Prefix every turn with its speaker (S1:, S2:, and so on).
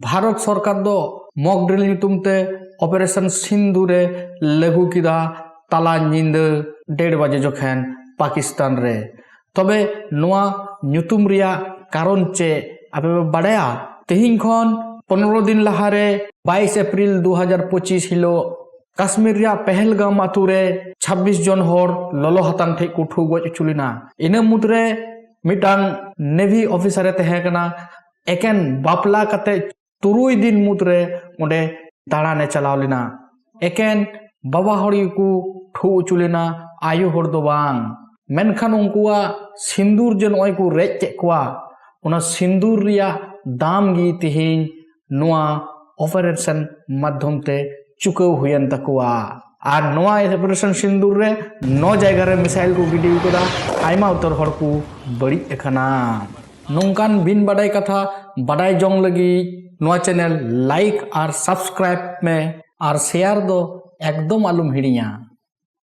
S1: भारत सरकार दो mock drill नितुमते operation सिंदूरे लागू किदा ताला निंदा 1:30 बजे जोखेन पाकिस्तान रे तबे नोआ ᱧᱩᱛᱩᱢ रिया कारण चे आपे बाड़ाया तेहिं खन 15 दिन लहारे 22 अप्रैल 2025 हिलो काश्मीर रिया पहलगाम आतुरे 26 जन होर ललो हातांग ठे को ठु गज चुलिना इना मुद्रे मिटांग नेवी ऑफिसर तहेकना एकेन बापला कते 3 दिन मुद्रे ओंडे दाड़ाने चलाव लेना एकेन बाबा हड़ी को ठु चुलिना आयु हर दो बांग मेनखान उनकुआ सिंदूर जन ओय को रेज के कुआ उना सिंदूर रिया दाम गी तिहिं नोआ ऑपरेशन माध्यम ते चुकाव हुयन तकुआ आर नोआ ऑपरेशन सिंदूर रे 9 जायगा रे मिसाइल को गिडी कोदा आयमा उतर हर को बड़ी एखना नोंकान बिन बाडाय कथा बाडाय जोंग लगी नोआ चैनल लाइक और सब्सक्राइब में और शेयर दो एकदम आलुम हिड़िया।